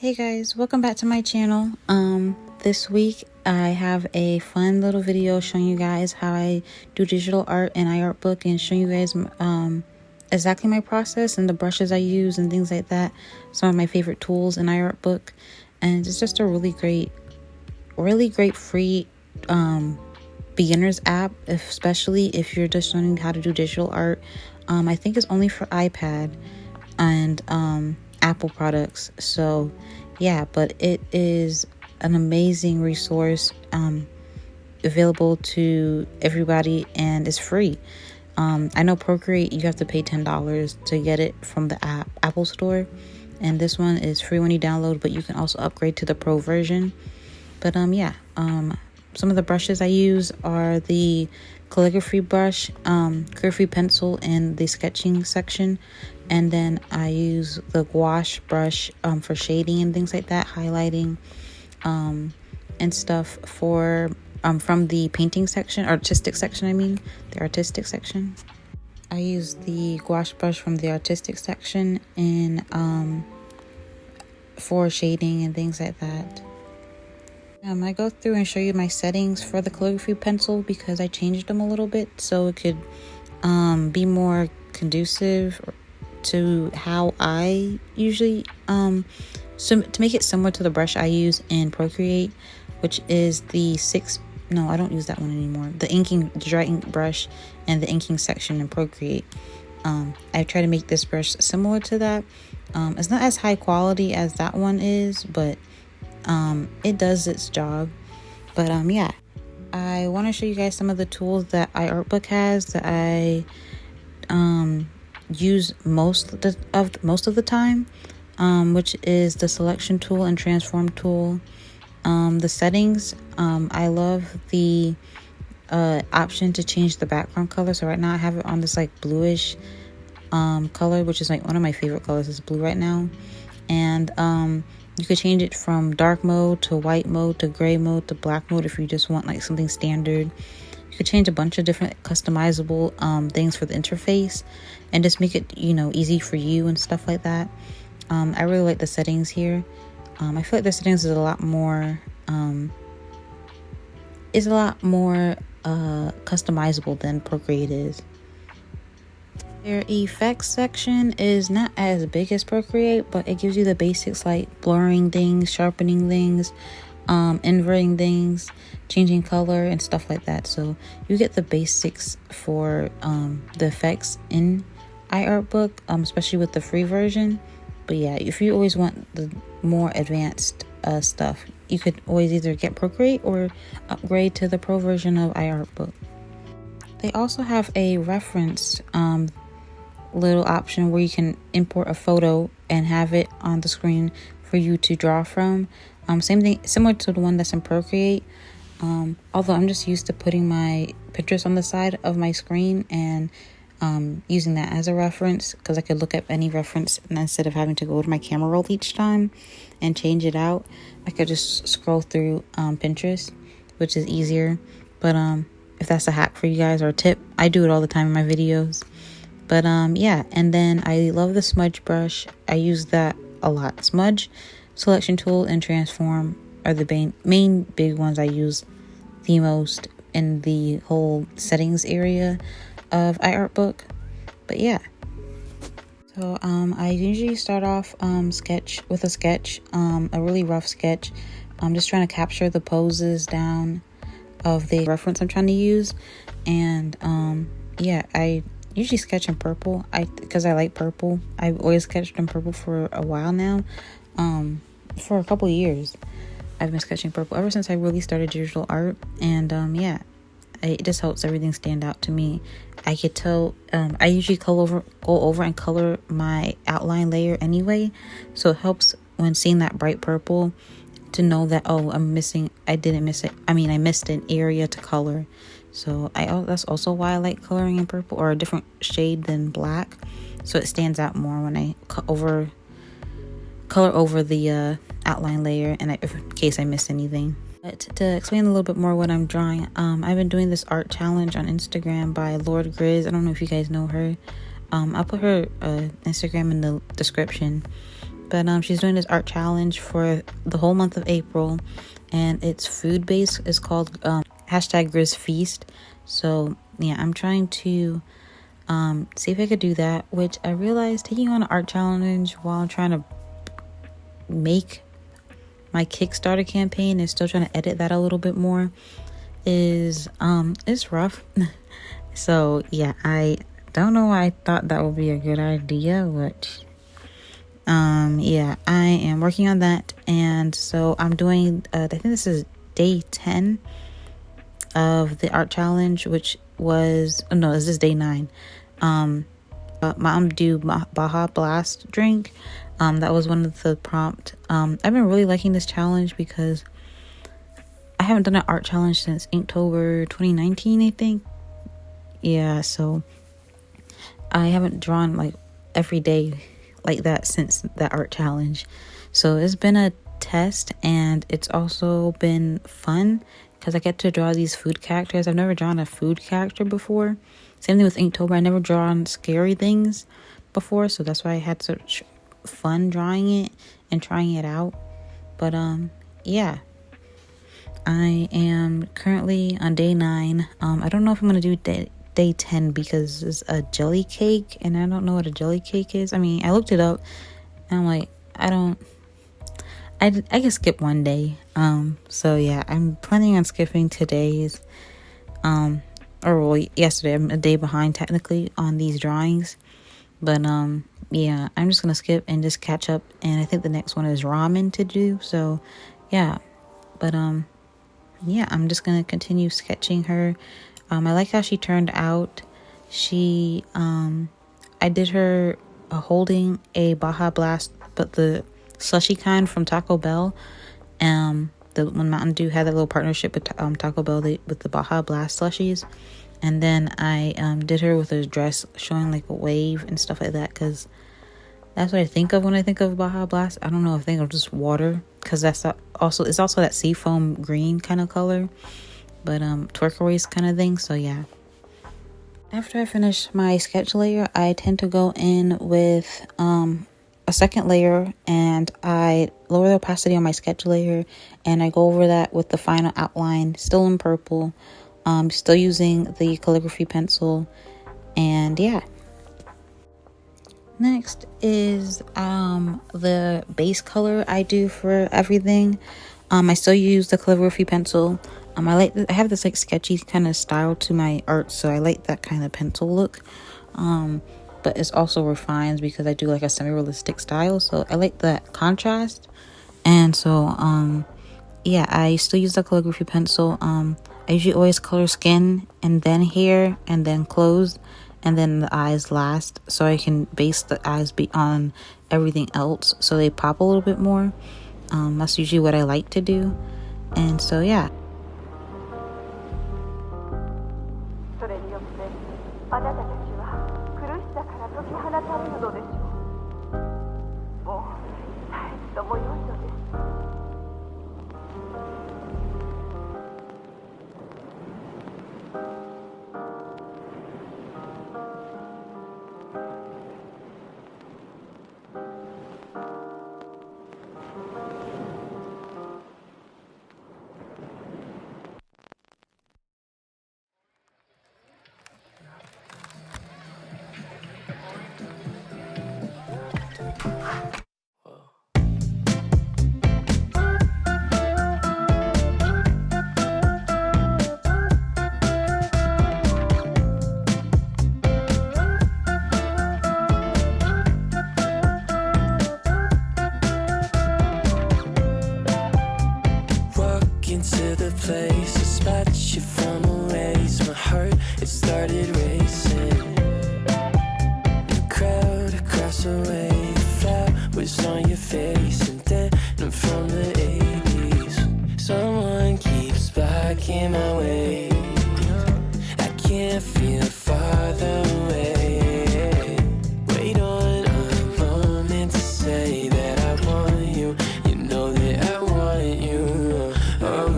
Hey guys, welcome back to my channel. This week I have a fun little video showing you guys how I do digital art in iArtbook and showing you guys exactly my process and the brushes I use and things like that. Some of my favorite tools in iArtbook, and it's just a really great free beginners app, especially if you're just learning how to do digital art. I think it's only for iPad and Apple products, so yeah, but it is an amazing resource, available to everybody, and it's free. I know Procreate, you have to pay $10 to get it from the Apple store, and this one is free when you download, but you can also upgrade to the Pro version. But some of the brushes I use are the calligraphy brush, calligraphy pencil in the sketching section, and then I use the gouache brush for shading and things like that, highlighting and stuff for from the painting section, artistic section. The artistic section. I use the gouache brush from the artistic section in for shading and things like that. I go through and show you my settings for the calligraphy pencil because I changed them a little bit so it could be more conducive to how I usually so to make it similar to the brush I use in Procreate, which is the I don't use that one anymore, the dry ink brush and the inking section in Procreate. I try to make this brush similar to that. It's not as high quality as that one is, but it does its job. But yeah, I want to show you guys some of the tools that iArtbook has that I use most of the time, which is the selection tool and transform tool. The settings, I love the option to change the background color. So right now I have it on this like bluish color, which is like one of my favorite colors is blue right now. And you could change it from dark mode to white mode to gray mode to black mode if you just want like something standard. You could change a bunch of different customizable things for the interface and just make it, easy for you and stuff like that. I really like the settings here. I feel like the settings is a lot more customizable than Procreate is. Their effects section is not as big as Procreate, but it gives you the basics like blurring things, sharpening things, inverting things, changing color and stuff like that. So you get the basics for the effects in iArtbook, especially with the free version. But yeah, if you always want the more advanced stuff, you could always either get Procreate or upgrade to the Pro version of iArtbook. They also have a reference little option where you can import a photo and have it on the screen for you to draw from. Same thing, similar to the one that's in Procreate. Although I'm just used to putting my pictures on the side of my screen and using that as a reference because I could look up any reference, and instead of having to go to my camera roll each time and change it out, I could just scroll through Pinterest, which is easier. But if that's a hack for you guys or a tip, I do it all the time in my videos. But yeah, and then I love the smudge brush. I use that a lot. Smudge, selection tool, and transform are the main big ones I use the most in the whole settings area of iArtbook. But yeah, so I usually start off a sketch, a really rough sketch. I'm just trying to capture the poses down of the reference I'm trying to use. And yeah, I usually sketch in purple because I like purple. I've always sketched in purple for a while now. For a couple years I've been sketching purple ever since I really started digital art. And yeah, it just helps everything stand out to me. I could tell I usually go over and color my outline layer anyway, so it helps when seeing that bright purple to know that I missed an area to color. So that's also why I like coloring in purple or a different shade than black, so it stands out more when I color over the outline layer, and in case I miss anything. But to explain a little bit more what I'm drawing, I've been doing this art challenge on Instagram by Lord Grizz. I don't know if you guys know her. I'll put her Instagram in the description. But she's doing this art challenge for the whole month of April, and it's food based. It's called hashtag Grizz Feast. So yeah, I'm trying to see if I could do that, which I realized taking on an art challenge while I'm trying to make my Kickstarter campaign and still trying to edit that a little bit more is it's rough. So yeah, I don't know why I thought that would be a good idea, but yeah, I am working on that. And so I'm doing I think this is day 10 of the art challenge, which was this is day 9. Mom do Baja Blast drink. That was one of the prompt. I've been really liking this challenge because I haven't done an art challenge since Inktober 2019, I think. Yeah, so I haven't drawn like every day like that since that art challenge. So it's been a test, and it's also been fun because I get to draw these food characters. I've never drawn a food character before. Same thing with Inktober. I never drawn scary things before, so that's why I had such fun drawing it and trying it out. But yeah, I am currently on day 9. I don't know if I'm gonna do day 10 because it's a jelly cake, and I don't know what a jelly cake is. I mean, I looked it up and I'm like, I can skip one day. So yeah, I'm planning on skipping today's yesterday. I'm a day behind technically on these drawings, but yeah, I'm just gonna skip and just catch up. And I think the next one is ramen to do. So yeah, but yeah, I'm just gonna continue sketching her. I like how she turned out. She I did her holding a Baja Blast, but the slushy kind from Taco Bell. When Mountain Dew had that little partnership with Taco Bell with the Baja Blast slushies. And then I did her with a dress showing like a wave and stuff like that, because that's what I think of when I think of Baja Blast. I don't know if I think of just water, because it's also that seafoam green kind of color, but turquoise kind of thing. So yeah, after I finish my sketch layer, I tend to go in with a second layer, and I lower the opacity on my sketch layer, and I go over that with the final outline, still in purple, still using the calligraphy pencil. And yeah, next is the base color I do for everything. I still use the calligraphy pencil. I have this like sketchy kind of style to my art, so I like that kind of pencil look. But it's also refined because I do like a semi-realistic style, so I like that contrast. And so yeah, I still use the calligraphy pencil. I usually always color skin and then hair and then clothes and then the eyes last, so I can base the eyes on everything else so they pop a little bit more. That's usually what I like to do. And so yeah, into the place, a spot you from a ways. My heart, it started racing. The crowd across the way, the flowers on your face, and then I'm from the 80s. Someone keeps blocking my way. I can't feel farther away. Wait on a moment to say that I want you. You know that I want you. Oh,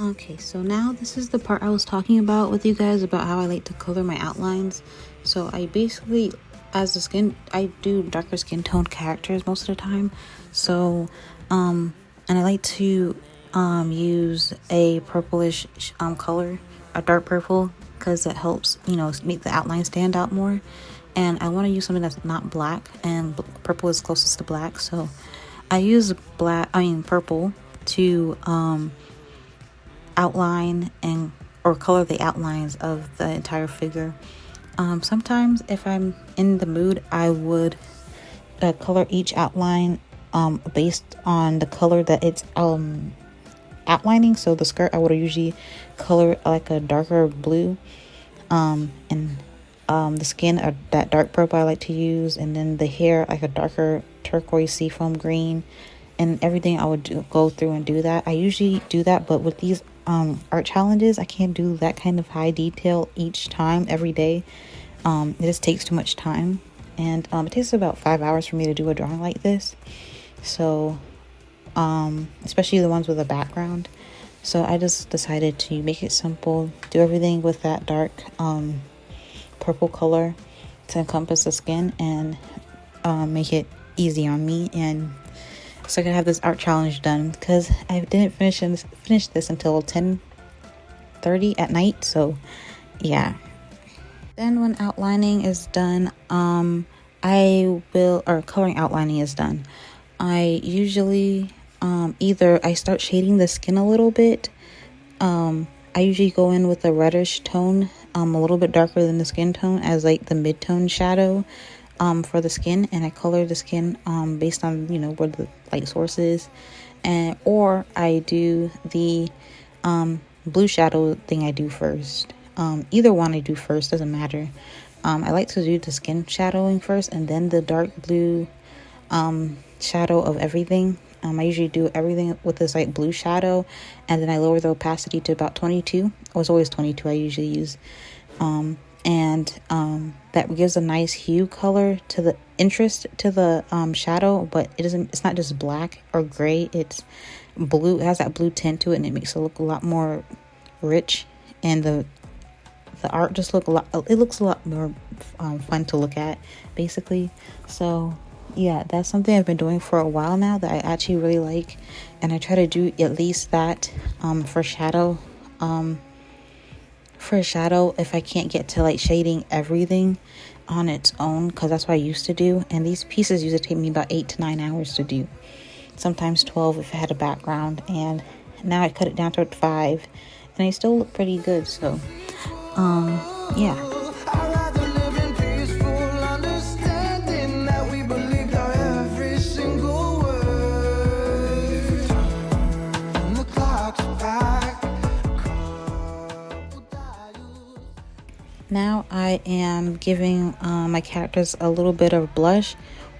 Okay, so now this is the part I was talking about with you guys about how I like to color my outlines. So I basically, I do darker skin tone characters most of the time. So, and I like to use a purplish color, a dark purple, because it helps, make the outline stand out more. And I want to use something that's not black, and purple is closest to black. So I use purple to outline or color the outlines of the entire figure. Sometimes if I'm in the mood, I would color each outline based on the color that it's outlining. So the skirt I would usually color like a darker blue, and the skin that dark purple I like to use, and then the hair like a darker turquoise seafoam green, and everything I would go through and do that. I usually do that, but with these art challenges, I can't do that kind of high detail each time every day. It just takes too much time, and it takes about 5 hours for me to do a drawing like this. So especially the ones with a background. So I just decided to make it simple, do everything with that dark purple color to encompass the skin, and make it easy on me, and so I can have this art challenge done, because I didn't finish this until 10:30 at night. So yeah. Then when outlining is done, coloring outlining is done, I usually either I start shading the skin a little bit. I usually go in with a reddish tone, a little bit darker than the skin tone, as like the mid-tone shadow for the skin, and I color the skin based on where the light source is, or I do the blue shadow thing I do first. Either one I do first, doesn't matter. I like to do the skin shadowing first, and then the dark blue shadow of everything. I usually do everything with this like blue shadow, and then I lower the opacity to about 22. It was always 22 I usually use, that gives a nice hue color to the interest to the shadow, but it's not just black or gray, it's blue. It has that blue tint to it, and it makes it look a lot more rich, and the art just looks a lot more fun to look at, basically. So yeah, that's something I've been doing for a while now that I actually really like, and I try to do at least that for shadow. If I can't get to like shading everything on its own, because that's what I used to do, and these pieces used to take me about 8 to 9 hours to do, sometimes 12 if I had a background, and now I cut it down to 5, and I still look pretty good. So yeah. Now I am giving my characters a little bit of blush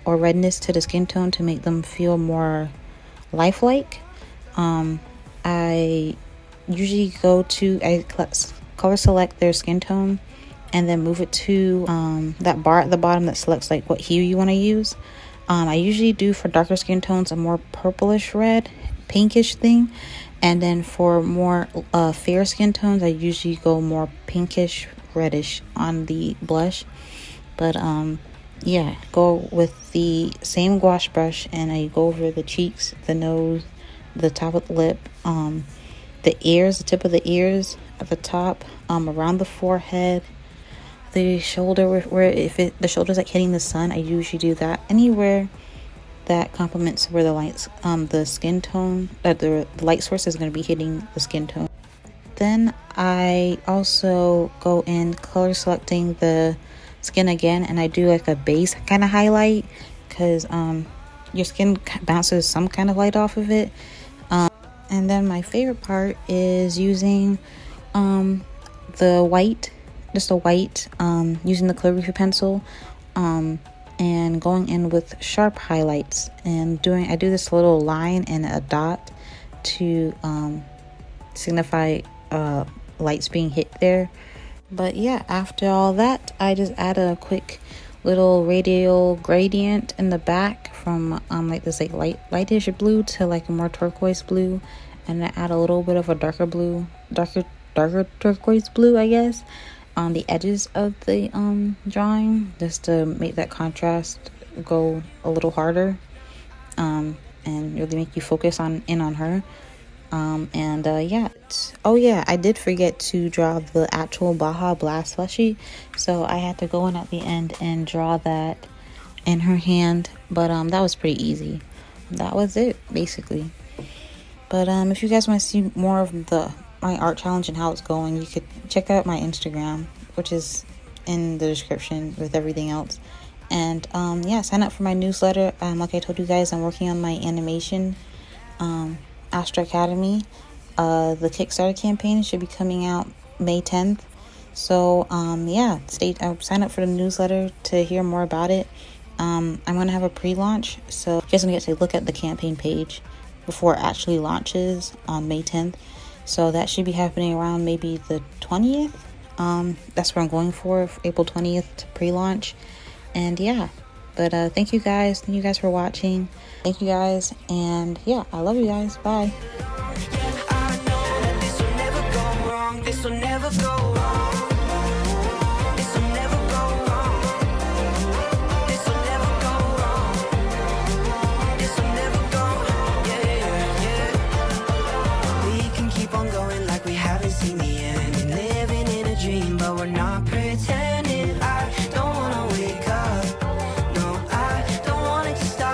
or redness to the skin tone to make them feel more lifelike. I usually color select their skin tone, and then move it to that bar at the bottom that selects like what hue you want to use. I usually do for darker skin tones a more purplish red, pinkish thing, and then for more fair skin tones I usually go more pinkish reddish on the blush. But yeah, go with the same gouache brush, and I go over the cheeks, the nose, the top of the lip, the ears, the tip of the ears at the top, around the forehead, the shoulder, where the shoulder's like hitting the sun, I usually do that. Anywhere that complements where the skin tone, the light source is going to be hitting the skin tone. Then I also go in color selecting the skin again, and I do like a base kind of highlight, because your skin bounces some kind of light off of it. And then my favorite part is using the white, just a white, using the calligraphy pencil, and going in with sharp highlights, and I do this little line and a dot to signify lights being hit there. But yeah, after all that, I just add a quick little radial gradient in the back from like this like lightish blue to like a more turquoise blue, and I add a little bit of a darker turquoise blue, I guess, on the edges of the drawing, just to make that contrast go a little harder, and really make you focus on her. Yeah. Oh yeah, I did forget to draw the actual Baja Blast plushie, so I had to go in at the end and draw that in her hand, but that was pretty easy. That was it basically. But if you guys want to see more of my art challenge and how it's going, you could check out my Instagram, which is in the description with everything else. And yeah, sign up for my newsletter. Like I told you guys, I'm working on my animation, Astra Academy. The Kickstarter campaign should be coming out May 10th. So yeah, sign up for the newsletter to hear more about it. I'm gonna have a pre-launch, so you guys gonna get to look at the campaign page before it actually launches on May 10th. So that should be happening around maybe the 20th. That's what I'm going for April 20th to pre-launch. And yeah, but thank you guys for watching. Thank you guys, and yeah, I love you guys. Bye. This will never go wrong.